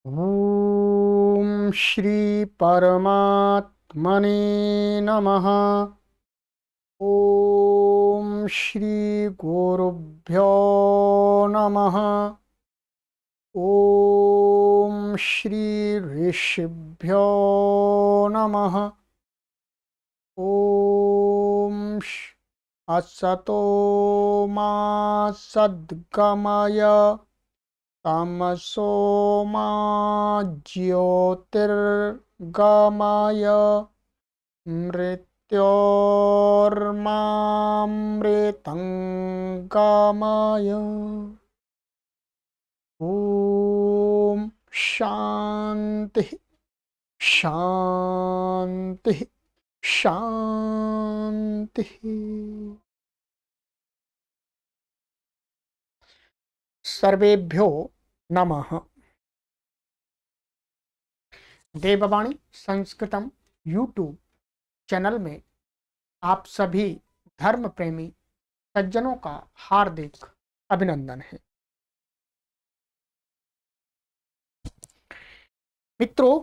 ओम श्री परमात्मने नमः। ओम श्री गुरुभ्यो नमः। ओम श्री ऋषिभ्यो नमः। ओम असतो मा सद्गमय तमसो मा ज्योतिर्गमय मृत्योर्मामृतंगमय। ओम शांति शांति शांति। सर्वेभ्यो नमः। देववाणी संस्कृतम यूट्यूब चैनल में आप सभी धर्म प्रेमी सज्जनों का हार्दिक अभिनंदन है। मित्रों,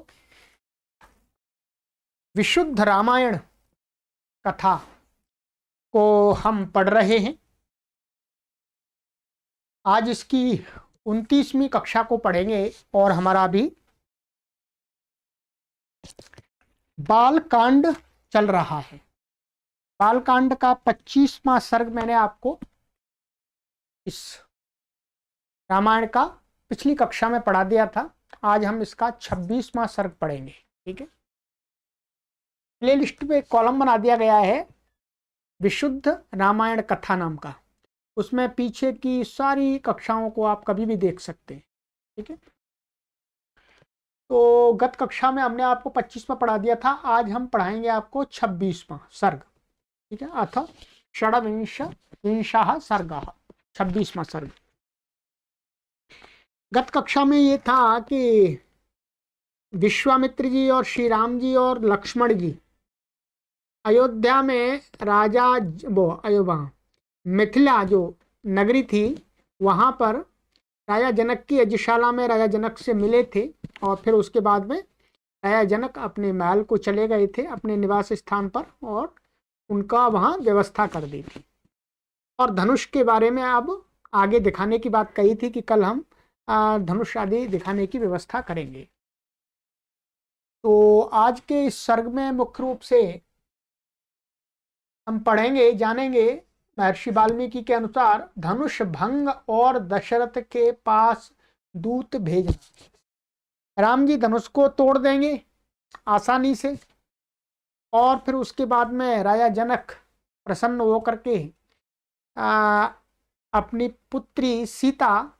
विशुद्ध रामायण कथा को हम पढ़ रहे हैं। आज इसकी 29वीं कक्षा को पढ़ेंगे और हमारा भी बालकांड चल रहा है। बालकांड का 25वां सर्ग मैंने आपको इस रामायण का पिछली कक्षा में पढ़ा दिया था। आज हम इसका 26वां सर्ग पढ़ेंगे। ठीक है, प्ले लिस्ट पे एक कॉलम बना दिया गया है विशुद्ध रामायण कथा नाम का। उसमें पीछे की सारी कक्षाओं को आप कभी भी देख सकते हैं। ठीक है, तो गत कक्षा में हमने आपको 25वां पढ़ा दिया था। आज हम पढ़ाएंगे आपको 26वां सर्ग। ठीक है, अथ षड्विंशः सर्गः, 26वां सर्ग। गत कक्षा में ये था कि विश्वामित्र जी और श्री राम जी और लक्ष्मण जी अयोध्या में राजा मिथिला जो नगरी थी वहां पर राजा जनक की यज्ञशाला में राजा जनक से मिले थे और फिर उसके बाद में राजा जनक अपने महल को चले गए थे, अपने निवास स्थान पर, और उनका वहां व्यवस्था कर दी थी। और धनुष के बारे में अब आगे दिखाने की बात कही थी कि कल हम धनुष आदि दिखाने की व्यवस्था करेंगे। तो आज के इस सर्ग में मुख्य रूप से हम पढ़ेंगे, जानेंगे महर्षि वाल्मीकि के अनुसार धनुष भंग और दशरथ के पास दूत भेजना। राम जी धनुष को तोड़ देंगे आसानी से और फिर उसके बाद में राजा जनक प्रसन्न होकर के अपनी पुत्री सीता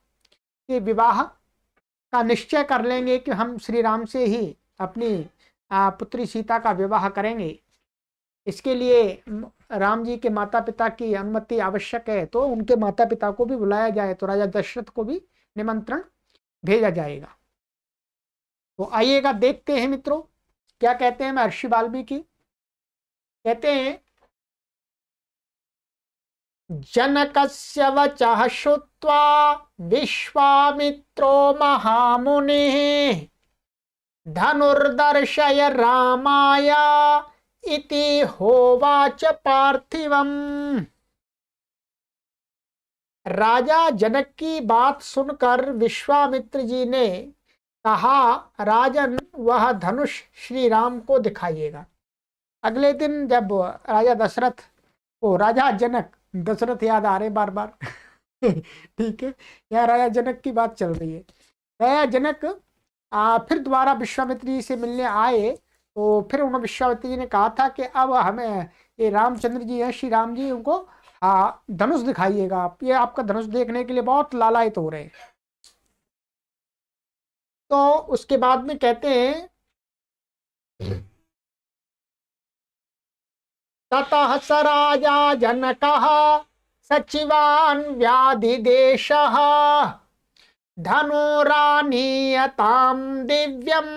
के विवाह का निश्चय कर लेंगे कि हम श्री राम से ही अपनी पुत्री सीता का विवाह करेंगे। इसके लिए राम जी के माता पिता की अनुमति आवश्यक है, तो उनके माता पिता को भी बुलाया जाए, तो राजा दशरथ को भी निमंत्रण भेजा जाएगा। तो आइएगा देखते हैं मित्रों क्या कहते हैं महर्षि वाल्मीकि। कहते हैं, जनकस्य वचः श्रुत्वा विश्वामित्रो महामुनिः धनुर्दर्शय रामाय इति होवाच पार्थिवम्। राजा जनक की बात सुनकर विश्वामित्र जी ने कहा, राजन वह धनुष श्री राम को दिखाइएगा। अगले दिन जब राजा दशरथ को, राजा जनक, दशरथ याद आ रहे बार बार ठीक है, यहाँ राजा जनक की बात चल रही है। राजा जनक फिर दोबारा विश्वामित्र जी से मिलने आए, तो फिर उन्होंने विश्वामित्र जी ने कहा था कि अब हमें ये रामचंद्र जी हैं, श्री राम जी, उनको धनुष दिखाइएगा आप, ये आपका धनुष देखने के लिए बहुत लालायित हो रहे हैं। तो उसके बाद में कहते हैं, ततः स राजा जनकः सचिवान् व्याधिदेशः धनुरानीयतां दिव्यं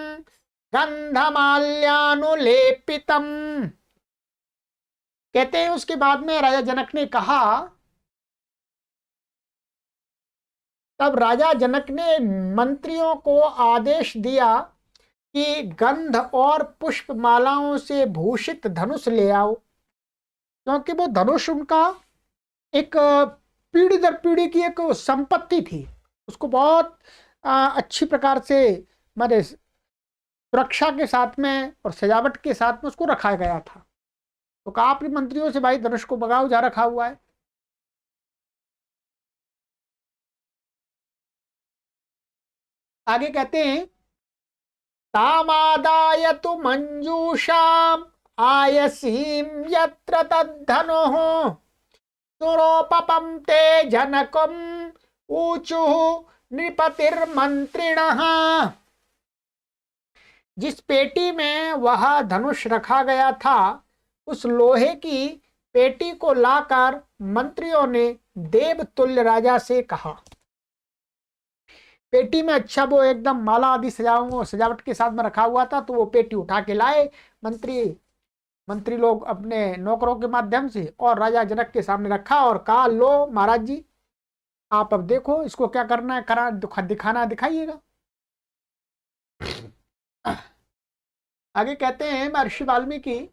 गंधमाल्यानुलेपितम्। कहते हैं उसके बाद में राजा जनक ने कहा तब राजा जनक ने मंत्रियों को आदेश दिया कि गंध और पुष्प मालाओं से भूषित धनुष ले आओ, क्योंकि वो धनुष उनका एक पीढ़ी दर पीढ़ी की एक संपत्ति थी। उसको बहुत अच्छी प्रकार से माने सुरक्षा के साथ में और सजावट के साथ में उसको रखा गया था। तो कहा अपने मंत्रियों से, भाई धनुष को भगाओ, जा रखा हुआ है। आगे कहते हैं, तामादाय तु मंजूषाम आयसीम यत्र तद्धनुः सुरोपपम ते जनकम ऊचु नृपतिर्मंत्रिणः। जिस पेटी में वह धनुष रखा गया था, उस लोहे की पेटी को लाकर मंत्रियों ने देवतुल्य राजा से कहा। पेटी में अच्छा वो एकदम माला आदि सजावट के साथ में रखा हुआ था, तो वो पेटी उठा के लाए मंत्री लोग अपने नौकरों के माध्यम से, और राजा जनक के सामने रखा और कहा, लो महाराज जी, आप अब देखो इसको क्या करना है, दिखाना दिखाइएगा। आगे कहते हैं महर्षि वाल्मीकि,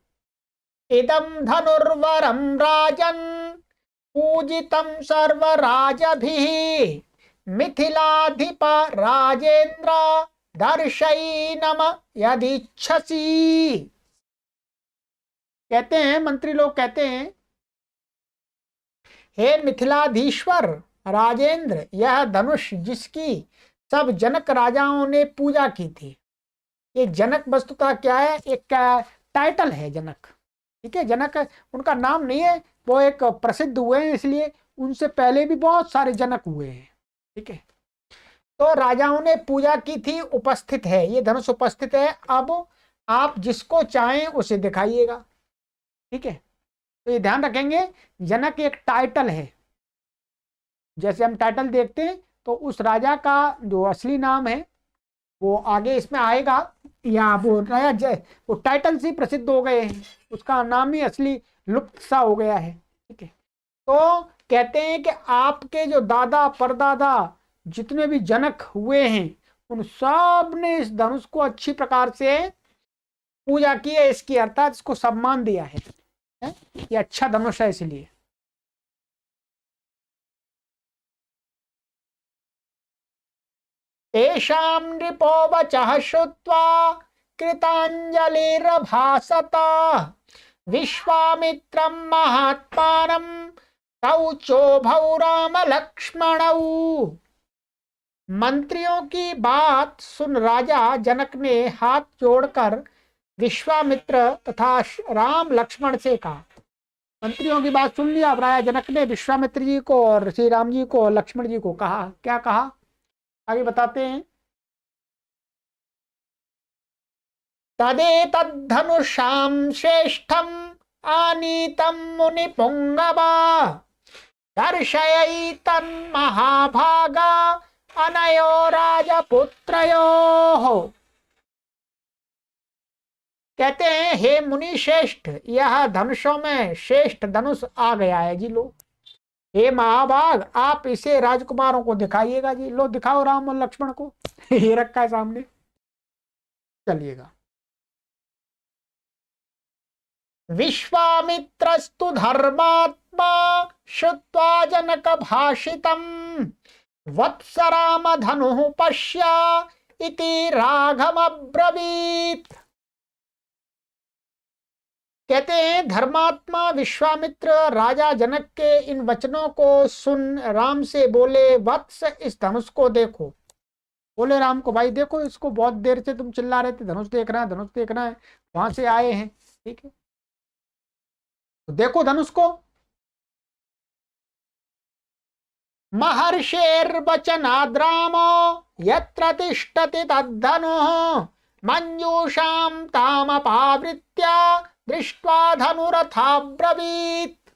इदम धनुर्वरम राजन पूजितम सर्वराजभिः मिथिलाधिप राजेंद्र दर्शयिनम यदिच्छसि। कहते हैं मंत्री लोग कहते हैं, हे मिथिलाधीश्वर राजेंद्र, यह धनुष जिसकी सब जनक राजाओं ने पूजा की थी। ये जनक वस्तुतः क्या है, एक टाइटल है जनक, ठीक है। जनक उनका नाम नहीं है, वो एक प्रसिद्ध हुए हैं, इसलिए उनसे पहले भी बहुत सारे जनक हुए हैं, ठीक है। तो राजाओं ने पूजा की थी, उपस्थित है, ये धनुष उपस्थित है। अब आप जिसको चाहें उसे दिखाइएगा, ठीक है। तो ये ध्यान रखेंगे, जनक एक टाइटल है। जैसे हम टाइटल देखते हैं तो उस राजा का जो असली नाम है वो आगे इसमें आएगा, या वो वो टाइटल से प्रसिद्ध हो गए हैं, उसका नाम ही असली लुप्त सा हो गया है, ठीक है। तो कहते हैं कि आपके जो दादा परदादा जितने भी जनक हुए हैं, उन सब ने इस धनुष को अच्छी प्रकार से पूजा की है, इसकी अर्थात इसको सम्मान दिया है। ये अच्छा धनुष है इसलिए। तेषां नृपो वचः श्रुत्वा कृताञ्जलिर्भासत विश्वामित्रं महात्मानं तौ चोभौ राम लक्ष्मणौ। मंत्रियों की बात सुन राजा जनक ने हाथ जोड़कर विश्वामित्र तथा राम लक्ष्मण से कहा। मंत्रियों की बात सुन लिया, राजा जनक ने विश्वामित्र जी को और श्री राम जी को, लक्ष्मण जी को कहा। क्या कहा आगे बताते हैं, तदेतद्धनुषां श्रेष्ठम आनीतम मुनि पुंगवा दर्शयितन्महाभागा अनयो राजपुत्रयोः। कहते हैं, हे मुनि श्रेष्ठ, यह धनुषों में श्रेष्ठ धनुष आ गया है जी। लो हे महाभाग, आप इसे राजकुमारों को दिखाइएगा जी। लो दिखाओ राम और लक्ष्मण को। ये रखा है सामने, चलिएगा। विश्वामित्रस्तु धर्मात्मा श्रुत्वा जनक भाषितम वत्स राम धनुः पश्य इति राघवमब्रवीत्। कहते हैं, धर्मात्मा विश्वामित्र राजा जनक के इन वचनों को सुन राम से बोले, वत्स इस धनुष को देखो। बोले राम को, भाई देखो इसको, बहुत देर से तुम चिल्ला रहे थे धनुष देखना है, धनुष देखना है, वहां से आए हैं, ठीक है, तो देखो धनुष को। महर्षेर्वचनाद्रामो यत्र तिष्ठति तद्धनुः मंजूषां तामपावृत्य दृष्ट्वा धनुरथाब्रवीत्।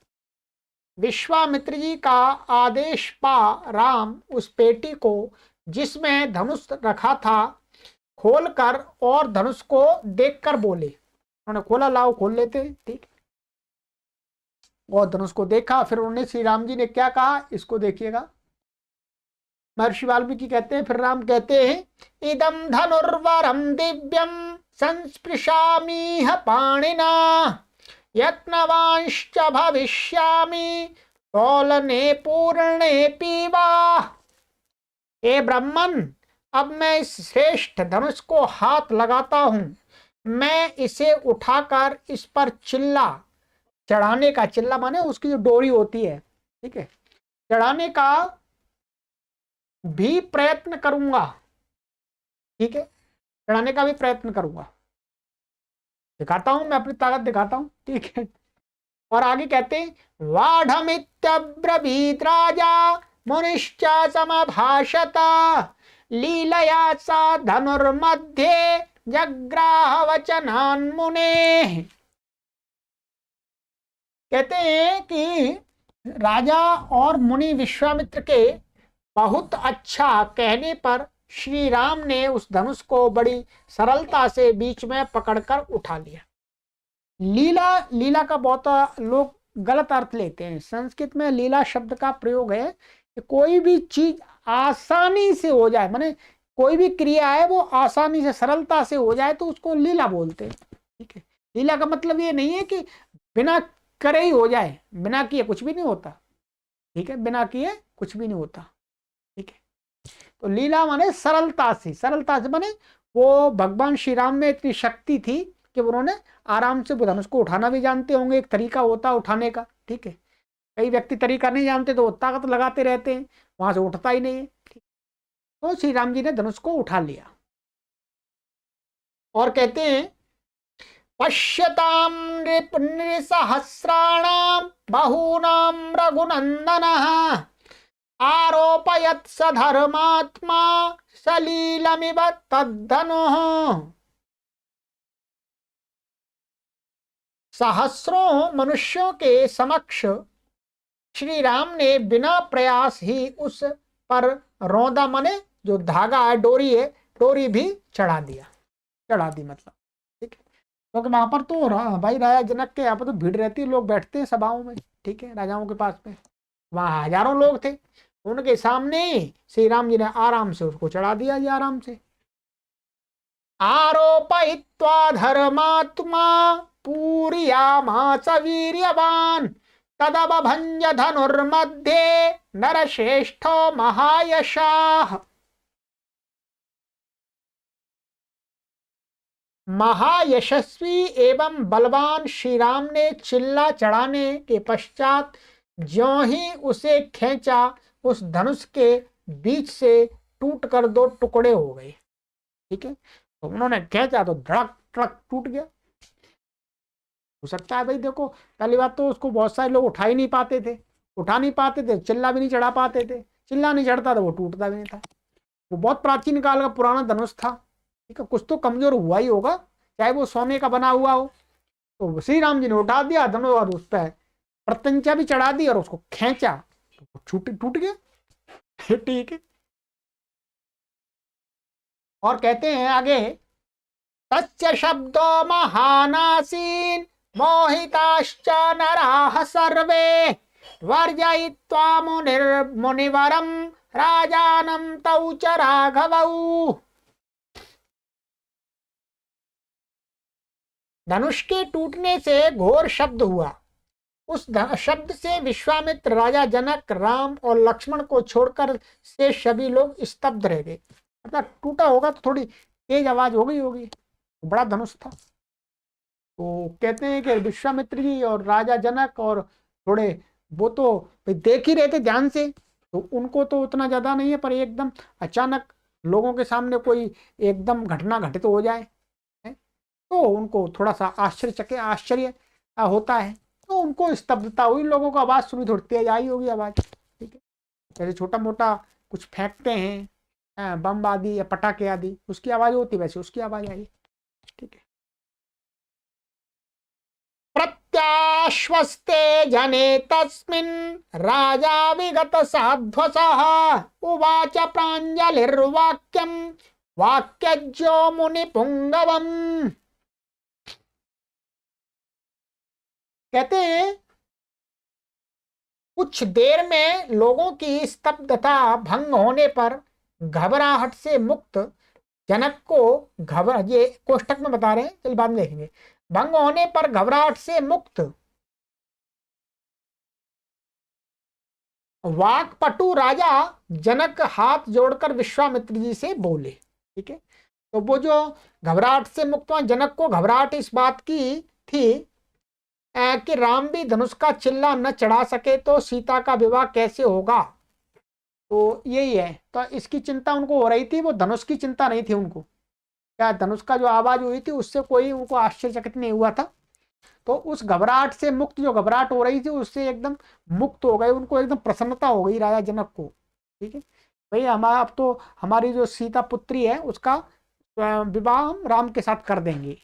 विश्वामित्र जी का आदेश पा राम उस पेटी को जिसमें धनुष रखा था खोलकर और धनुष को देखकर बोले। उन्होंने खोला, लाओ खोल लेते, ठीक। और धनुष को देखा, फिर उन्होंने श्री राम जी ने क्या कहा, इसको देखिएगा। महर्षि वाल्मीकि कहते हैं, फिर राम कहते हैं इदम धनुर्वरम दिव्यम संस्पृशामीह पाणिना यत्नवांश्च भविष्यामि तोलने पूर्णे पीवा। ए ब्राह्मण, अब मैं इस श्रेष्ठ धनुष को हाथ लगाता हूं, मैं इसे उठाकर इस पर चिल्ला चढ़ाने का, चिल्ला माने उसकी जो डोरी होती है, ठीक है, चढ़ाने का भी प्रयत्न करूंगा, ठीक है, चढ़ाने का भी प्रयत्न करूंगा, दिखाता हूं, मैं अपनी ताकत दिखाता हूं, ठीक है। और आगे कहते हैं वाढ़मित्यब्रवीत राजा मुनिश्च समभाषत लीलया सा धनुर्मध्ये जग्राह वचनान् मुने। कहते हैं कि राजा और मुनि विश्वामित्र के बहुत अच्छा कहने पर श्री राम ने उस धनुष को बड़ी सरलता से बीच में पकड़कर उठा लिया। लीला, लीला का बहुत लोग गलत अर्थ लेते हैं। संस्कृत में लीला शब्द का प्रयोग है कि कोई भी चीज आसानी से हो जाए, माने कोई भी क्रिया है वो आसानी से सरलता से हो जाए तो उसको लीला बोलते हैं, ठीक है। लीला का मतलब ये नहीं है कि बिना करे ही हो जाए, बिना किए कुछ भी नहीं होता, ठीक है, बिना किए कुछ भी नहीं होता, ठीक है। तो लीला माने सरलता से, सरलता से माने वो भगवान श्री राम में इतनी शक्ति थी कि उन्होंने आराम से धनुष को उठाना भी जानते होंगे, एक तरीका होता है उठाने का, ठीक है। कई व्यक्ति तरीका नहीं जानते तो वो ताकत लगाते रहते हैं, वहां से उठता ही नहीं है, ठीक। तो श्री राम जी ने धनुष को उठा लिया और कहते हैं पश्यताम नृसहस्राणाम बहूनाम रघुनंदनः आरोपयत् स धर्मात्मा सलीलमिव तद्धनुः। सहस्रों मनुष्यों के समक्ष श्री राम ने बिना प्रयास ही उस पर रौंदा मने जो धागा है, डोरी है, डोरी भी चढ़ा दिया, चढ़ा दी मतलब, ठीक है। क्योंकि वहां पर तो भाई राजा जनक के यहाँ पर तो भीड़ रहती है, लोग बैठते हैं सभाओं में, ठीक है, राजाओं के पास में, वहां हजारों लोग थे, उनके सामने श्री राम जी ने आराम से उसको चढ़ा दिया, ये आराम से। आरोपयित्वा धर्मात्मा पूरयामास वीर्यवान तदबभंज धनुर्मध्ये नरश्रेष्ठो महायशाः। महायशस्वी एवं बलवान श्री राम ने चिल्ला चढ़ाने के पश्चात ज्यों ही उसे खींचा, उस धनुष के बीच से टूटकर दो टुकड़े हो गए, ठीक है। तो उन्होंने खींचा तो धड़क धड़क टूट गया। हो सकता है भाई, देखो पहली बात तो उसको बहुत सारे लोग उठा ही नहीं पाते थे, उठा नहीं पाते थे, चिल्ला भी नहीं चढ़ा पाते थे, चिल्ला नहीं चढ़ता तो वो टूटता भी नहीं था। वो बहुत प्राचीन काल का पुराना धनुष था, ठीक है, कुछ तो कमजोर हुआ ही होगा, चाहे वो सोने का बना हुआ हो। तो श्री राम जी ने उठा दिया धनुष और उस पर प्रत्यंचा भी चढ़ा दी और उसको खींचा तो टूट गया, ठीक है। और कहते हैं आगे तच्च शब्दो महानासीन मोहिताश्च नराः सर्वे वर्जयित्वा मुनिवरम राजानं तौ च राघवौ। धनुष के टूटने से घोर शब्द हुआ, उस शब्द से विश्वामित्र, राजा जनक, राम और लक्ष्मण को छोड़कर से सभी लोग स्तब्ध रह गए। मतलब टूटा होगा तो थोड़ी तेज आवाज हो गई होगी, बड़ा धनुष था। तो कहते हैं कि विश्वामित्र जी और राजा जनक और थोड़े वो तो देख ही रहे थे ध्यान से, तो उनको तो उतना ज्यादा नहीं है, पर एकदम अचानक लोगों के सामने कोई एकदम घटना घटित हो जाए तो उनको थोड़ा सा आश्चर्य होता है, तो उनको स्तब्धता हुई, लोगों को आवाज सुनी, थोड़ी तेज आई होगी आवाज, ठीक है। जैसे छोटा मोटा कुछ फेंकते हैं बम आदि या पटाखे आदि, उसकी आवाज होती है, वैसे उसकी आवाज आई, ठीक है। प्रत्याश्वस्ते जने तस्मिन् राजा विगत साध्वसः उवाच प्राञ्जलिर्वाक्यं वाक्यज्यो मुनिपुंगवम्। कहते हैं कुछ देर में लोगों की स्तब्धता भंग होने पर घबराहट से मुक्त जनक को ये कोष्टक में बता रहे हैं, चलिए बाद में देखेंगे। भंग होने पर घबराहट से मुक्त वाक्पटु राजा जनक हाथ जोड़कर विश्वामित्र जी से बोले। ठीक है, तो वो जो घबराहट से मुक्त हुआ, जनक को घबराहट इस बात की थी कि राम भी धनुष का चिल्ला न चढ़ा सके तो सीता का विवाह कैसे होगा। तो यही है, तो इसकी चिंता उनको हो रही थी, वो धनुष की चिंता नहीं थी उनको। क्या धनुष का जो आवाज हुई थी उससे कोई उनको आश्चर्यचकित नहीं हुआ था। तो उस घबराहट से मुक्त, जो घबराहट हो रही थी उससे एकदम मुक्त हो गए, उनको एकदम प्रसन्नता हो गई राजा जनक को। ठीक है भाई, हमारा अब तो हमारी जो सीता पुत्री है उसका विवाह हम राम के साथ कर देंगे।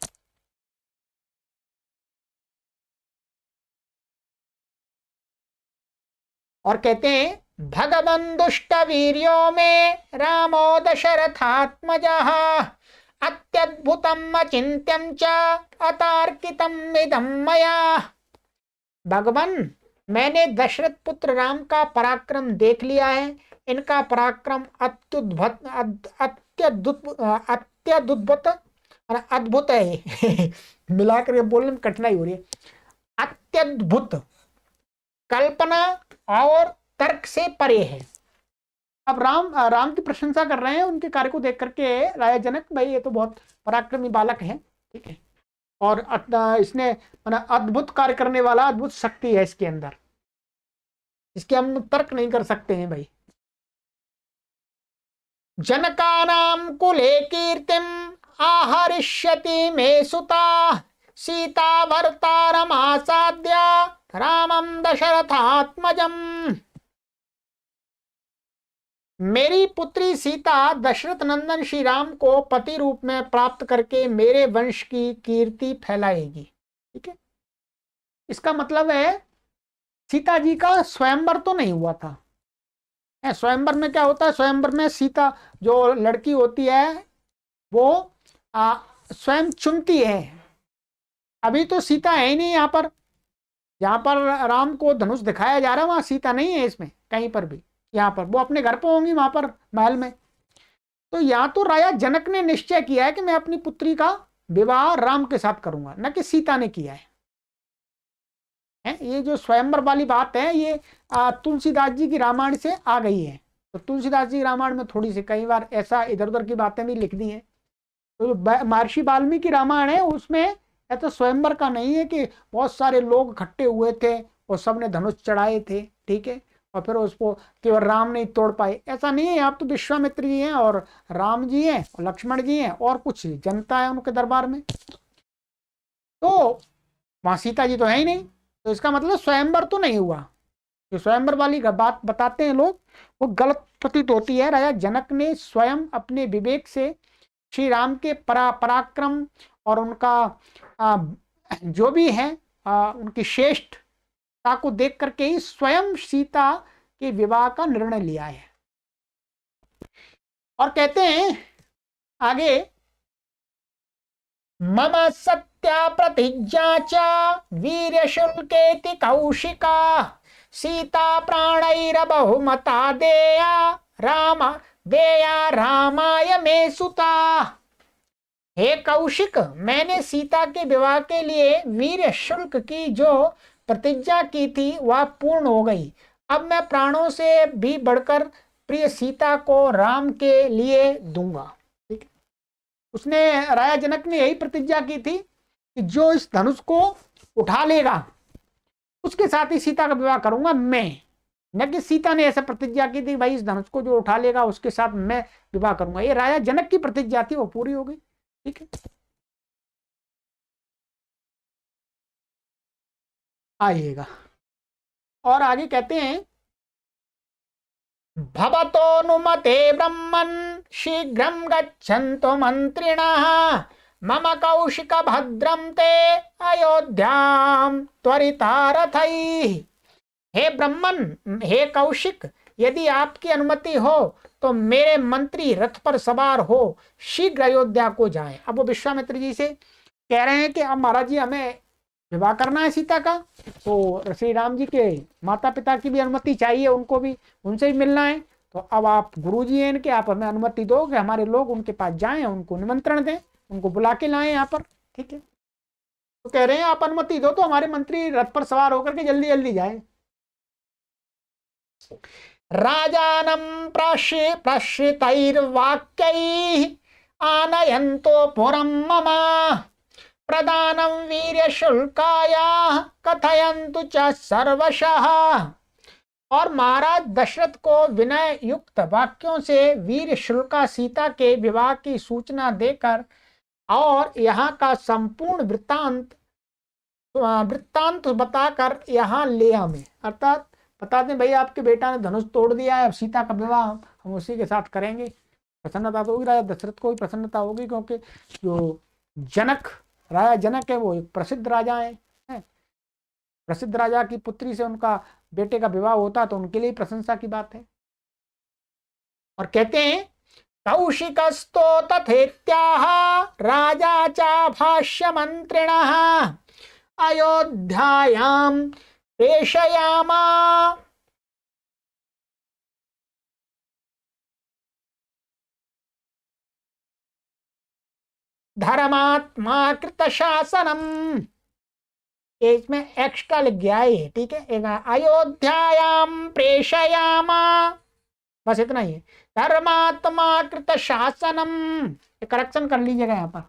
और कहते हैं भगवन दुष्ट वीर्यो में रामो दशरथात्मजा अत्यद्भुतम अचिंत्यम च अतार्कितम इदम मया। भगवान, मैंने दशरथ पुत्र राम का पराक्रम देख लिया है। इनका पराक्रम अत्युद्भुत अत्यद्भुत अद्भुत है मिलाकर बोलने में कठिनाई हो रही है। अत्यद्भुत, कल्पना और तर्क से परे है। अब राम की प्रशंसा कर रहे हैं उनके कार्य को देख करके राजा जनक, भाई ये तो बहुत पराक्रमी बालक है। ठीक है, और इसने अद्भुत कार्य करने वाला, अद्भुत शक्ति है इसके अंदर, इसके हम तर्क नहीं कर सकते हैं भाई। जनकानां कुले कीर्तिम आहरिष्यति मे सुता सीता भर्तारमासाद्य रामम दशरथात्मजम। मेरी पुत्री सीता दशरथ नंदन श्री राम को पति रूप में प्राप्त करके मेरे वंश की कीर्ति फैलाएगी। ठीक है, इसका मतलब है सीता जी का स्वयंवर तो नहीं हुआ था। स्वयंवर में क्या होता है, स्वयंवर में सीता जो लड़की होती है वो स्वयं चुनती है। अभी तो सीता है ही नहीं यहाँ पर, जहाँ पर राम को धनुष दिखाया जा रहा है वहां सीता नहीं है इसमें कहीं पर भी। यहाँ पर वो अपने घर पे होंगी, वहां पर महल में। तो यहाँ तो राजा जनक ने निश्चय किया है कि मैं अपनी पुत्री का विवाह राम के साथ करूंगा, न कि सीता ने किया है। ये जो स्वयंवर वाली बात है ये तुलसीदास जी की रामायण से आ गई है। तो तुलसीदास जी की रामायण में थोड़ी सी कई बार ऐसा इधर उधर की बातें भी लिख दी हैं। तो जो महर्षि वाल्मीकि रामायण है उसमें ऐसा स्वयंवर का नहीं है कि बहुत सारे लोग इकट्ठे हुए थे और सबने धनुष चढ़ाए थे। ठीक है, और फिर उसको केवल राम नहीं तोड़ पाए, ऐसा नहीं है। आप तो विश्वामित्र जी हैं और राम जी हैं और लक्ष्मण जी हैं और कुछ जनता है उनके दरबार में, तो वहां सीता जी तो है ही नहीं। तो इसका मतलब स्वयंवर तो नहीं हुआ। जो स्वयंवर वाली बात बताते हैं लोग वो गलत प्रतीत होती है। राजा जनक ने स्वयं अपने विवेक से श्री राम के पराक्रम और उनका जो भी है उनकी श्रेष्ठता को देख करके ही स्वयं सीता के विवाह का निर्णय लिया है। और कहते हैं आगे, मम सत्या प्रतिज्ञा च वीर्य शुल्केति कौशिका सीता प्राणैरबहुमता देया रामाय मे सुता। हे कौशिक, मैंने सीता के विवाह के लिए वीर शुल्क की जो प्रतिज्ञा की थी वह पूर्ण हो गई। अब मैं प्राणों से भी बढ़कर प्रिय सीता को राम के लिए दूंगा। ठीक है, उसने राजा जनक ने यही प्रतिज्ञा की थी कि जो इस धनुष को उठा लेगा उसके साथ ही सीता का विवाह करूंगा मैं। न कि सीता ने ऐसा प्रतिज्ञा की थी भाई इस धनुष को जो उठा लेगा उसके साथ मैं विवाह करूंगा। ये राजा जनक की प्रतिज्ञा थी, वो पूरी हो गई। ठीक है, आइएगा और आगे कहते हैं, भवतोनुमते ब्रह्मन् शीघ्रं गच्छन्तु मंत्रिणः मम कौशिक भद्रं ते अयोध्यां त्वरिता रथैः। हे ब्रह्मन, हे कौशिक, यदि आपकी अनुमति हो तो मेरे मंत्री रथ पर सवार हो शीघ्र अयोध्या को जाएं। अब वो विश्वामित्र जी से कह रहे हैं कि अब महाराज जी हमें विवाह करना है सीता का, तो श्री राम जी के माता पिता की भी अनुमति चाहिए, उनको भी, उनसे भी मिलना है। तो अब आप गुरुजी हैं इनके, आप हमें अनुमति दो कि हमारे लोग उनके पास जाएं, उनको निमंत्रण दें, उनको बुला के लाएं यहाँ पर, ठीक है। तो कह रहे हैं आप अनुमति दो तो हमारे मंत्री रथ पर सवार होकर के जल्दी जल्दी जाए। राजानं प्रश्रितैर्वाक्यैः आनयन्तो पुरं मम प्रदानं वीर्यशुल्काय कथयन्तु च सर्वशः। और महाराज दशरथ को विनय युक्त वाक्यों से वीर शुल्का सीता के विवाह की सूचना देकर और यहाँ का संपूर्ण वृत्तांत बताकर यहाँ ले हमें, अर्थात बता दें भाई आपके बेटा ने धनुष तोड़ दिया है, अब सीता का विवाह हम उसी के साथ करेंगे। प्रसन्नता तो होगी, राजा दशरथ को भी प्रसन्नता होगी, क्योंकि जो जनक, राजा जनक है वो एक प्रसिद्ध राजा है, प्रसिद्ध राजा की पुत्री से उनका बेटे का विवाह होता तो उनके लिए प्रशंसा की बात है। और कहते हैं कौशिकस्तो तथेत्याह राजा चा भाष्य मंत्रिणः अयोध्यायां प्रेषयामा। धर्मात्मा कृत शासनम, इसमें एक्स्ट्रा लिख गया है, ठीक है। अयोध्यायां प्रेषयामा, बस इतना ही है। धर्मात्मा कृत शासनम, करेक्शन कर लीजिएगा यहाँ पर।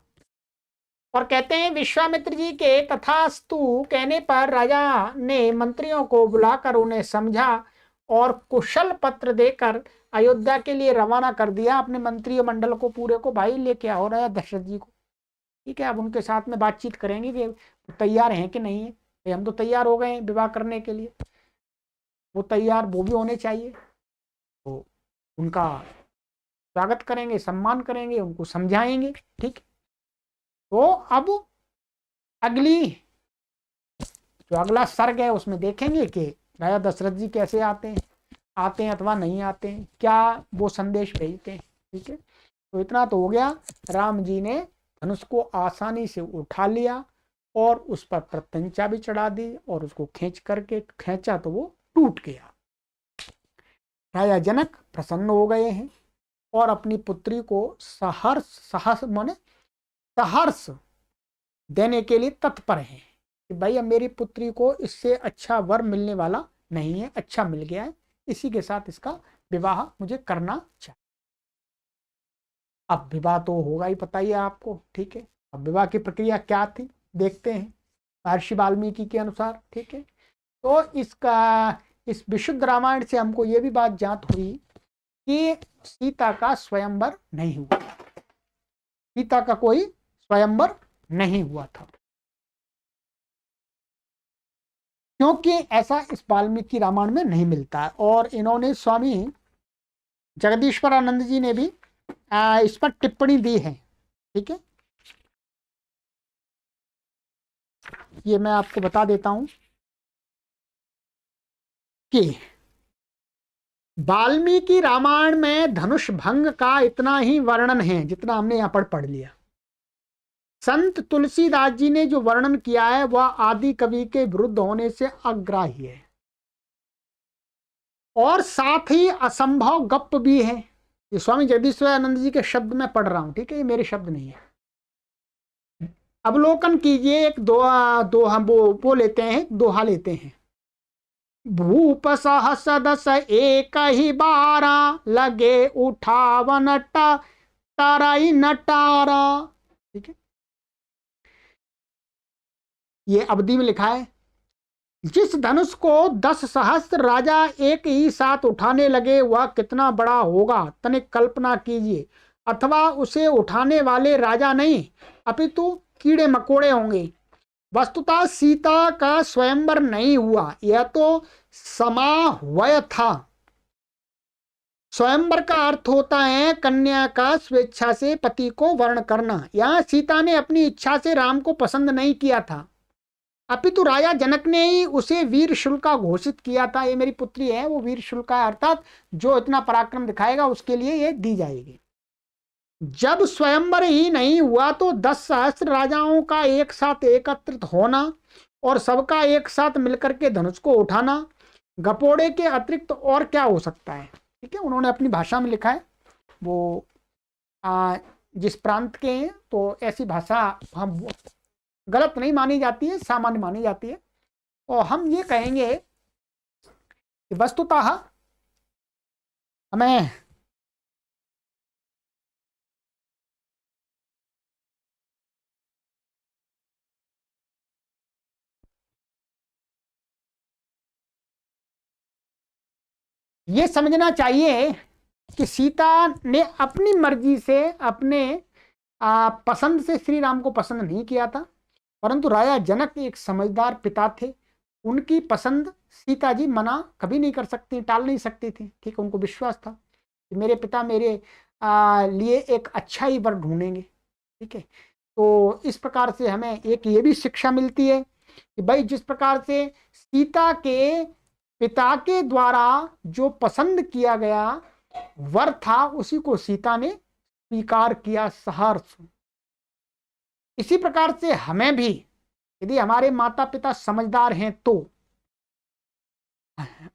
और कहते हैं विश्वामित्र जी के तथास्तु कहने पर राजा ने मंत्रियों को बुलाकर उन्हें समझा और कुशल पत्र देकर अयोध्या के लिए रवाना कर दिया अपने मंत्री मंडल को पूरे को, भाई लेके आओ राजा दशरथ जी को, ठीक है। अब उनके साथ में बातचीत करेंगे कि तैयार हैं कि नहीं है। हम तो तैयार हो गए हैं विवाह करने के लिए, वो तैयार वो भी होने चाहिए। तो उनका स्वागत करेंगे, सम्मान करेंगे, उनको समझाएंगे, ठीक। तो अब जो अगला सर्ग है उसमें देखेंगे कि राजा दशरथ जी कैसे आते हैं अथवा नहीं आते हैं, क्या वो संदेश भेजते हैं, ठीक है। तो इतना तो हो गया, राम जी ने धनुष को आसानी से उठा लिया और उस पर प्रत्यंचा भी चढ़ा दी और उसको खींचा तो वो टूट गया। राजा जनक प्रसन्न हो गए हैं और अपनी पुत्री को सहर्ष देने के लिए तत्पर हैं कि भाई अब मेरी पुत्री को इससे अच्छा वर मिलने वाला नहीं है, अच्छा मिल गया है, इसी के साथ इसका विवाह मुझे करना चाहिए। अब विवाह तो होगा ही, पता ही है आपको, ठीक है। अब विवाह की प्रक्रिया क्या थी देखते हैं महर्षि वाल्मीकि के अनुसार, ठीक है। तो इस विशुद्ध रामायण से हमको ये भी बात ज्ञात हुई कि सीता का स्वयंवर नहीं हुआ, सीता का कोई स्वयंवर नहीं हुआ था, क्योंकि ऐसा इस वाल्मीकि रामायण में नहीं मिलता है। और इन्होंने स्वामी जगदीश्वरानंद जी ने भी इस पर टिप्पणी दी है, ठीक है। ये मैं आपको बता देता हूं कि वाल्मीकि रामायण में धनुष भंग का इतना ही वर्णन है जितना हमने यहां पर पढ़ लिया। संत तुलसीदास जी ने जो वर्णन किया है वह आदि कवि के विरुद्ध होने से अग्राह्य है और साथ ही असंभव गप भी है। ये स्वामी जगदीश्वरानंद जी के शब्द में पढ़ रहा हूं, ठीक है, ये मेरे शब्द नहीं है। अवलोकन कीजिए, एक वो लेते हैं, दोहा लेते हैं। भूप सहस दस एक ही बारा लगे उठावन ताराई नटारा, ठीक है। ये अवधि में लिखा है, जिस धनुष को 10 सहस्त्र राजा एक ही साथ उठाने लगे वह कितना बड़ा होगा तनिक कल्पना कीजिए। अथवा उसे उठाने वाले राजा नहीं अपितु कीड़े मकोड़े होंगे। वस्तुतः सीता का स्वयंवर नहीं हुआ, यह तो समाह्वय था। स्वयंवर का अर्थ होता है कन्या का स्वेच्छा से पति को वर्ण करना। यहाँ सीता ने अपनी इच्छा से राम को पसंद नहीं किया था, अपितु राजा जनक ने ही उसे वीर शुल्का घोषित किया था। ये मेरी पुत्री है, वो वीर शुल्का है, अर्थात जो इतना पराक्रम दिखाएगा उसके लिए ये दी जाएगी। जब स्वयंवर ही नहीं हुआ तो 10 सहस्त्र राजाओं का एक साथ एकत्रित होना और सबका एक साथ मिलकर के धनुष को उठाना। गपोड़े के अतिरिक्त और क्या हो सकता है? ठीक है, उन्होंने अपनी भाषा में लिखा है, वो जिस प्रांत के हैं, तो ऐसी भाषा हम गलत नहीं मानी जाती है, सामान्य मानी जाती है। और हम ये कहेंगे कि वस्तुतः हमें ये समझना चाहिए कि सीता ने अपनी मर्जी से, अपने पसंद से श्री राम को पसंद नहीं किया था, परंतु राजा जनक एक समझदार पिता थे। उनकी पसंद सीता जी मना कभी नहीं कर सकती, टाल नहीं सकती थी। ठीक है, उनको विश्वास था कि मेरे पिता मेरे लिए एक अच्छा ही वर ढूंढेंगे। ठीक है, तो इस प्रकार से हमें एक ये भी शिक्षा मिलती है कि भाई जिस प्रकार से सीता के पिता के द्वारा जो पसंद किया गया वर था, उसी को सीता ने स्वीकार किया सहर्ष। इसी प्रकार से हमें भी, यदि हमारे माता पिता समझदार हैं तो,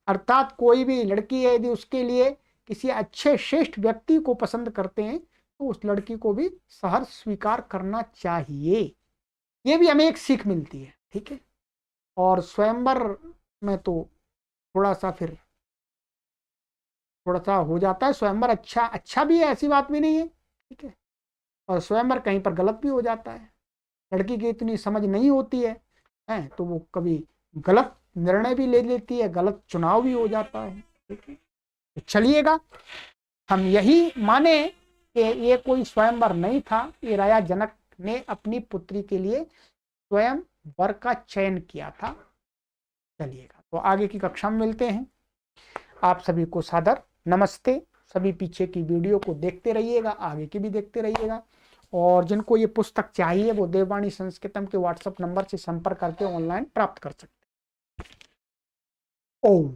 अर्थात कोई भी लड़की है यदि उसके लिए किसी अच्छे श्रेष्ठ व्यक्ति को पसंद करते हैं, तो उस लड़की को भी सहर्ष स्वीकार करना चाहिए। ये भी हमें एक सीख मिलती है। ठीक है, और स्वयंवर में तो थोड़ा सा हो जाता है। स्वयंवर अच्छा भी है, ऐसी बात भी नहीं है। ठीक है, और स्वयंवर कहीं पर गलत भी हो जाता है। लड़की की इतनी समझ नहीं होती है, तो वो कभी गलत निर्णय भी ले लेती है, गलत चुनाव भी हो जाता है। ठीक है, तो चलिएगा, हम यही माने कि ये कोई स्वयंवर नहीं था, ये राजा जनक ने अपनी पुत्री के लिए स्वयं वर का चयन किया था। चलिएगा, तो आगे की कक्षा में मिलते हैं। आप सभी को सादर नमस्ते। सभी पीछे की वीडियो को देखते रहिएगा, आगे की भी देखते रहिएगा। और जिनको ये पुस्तक चाहिए वो देववाणी संस्कृतम के व्हाट्सएप नंबर से संपर्क करके ऑनलाइन प्राप्त कर सकते हैं। ओम।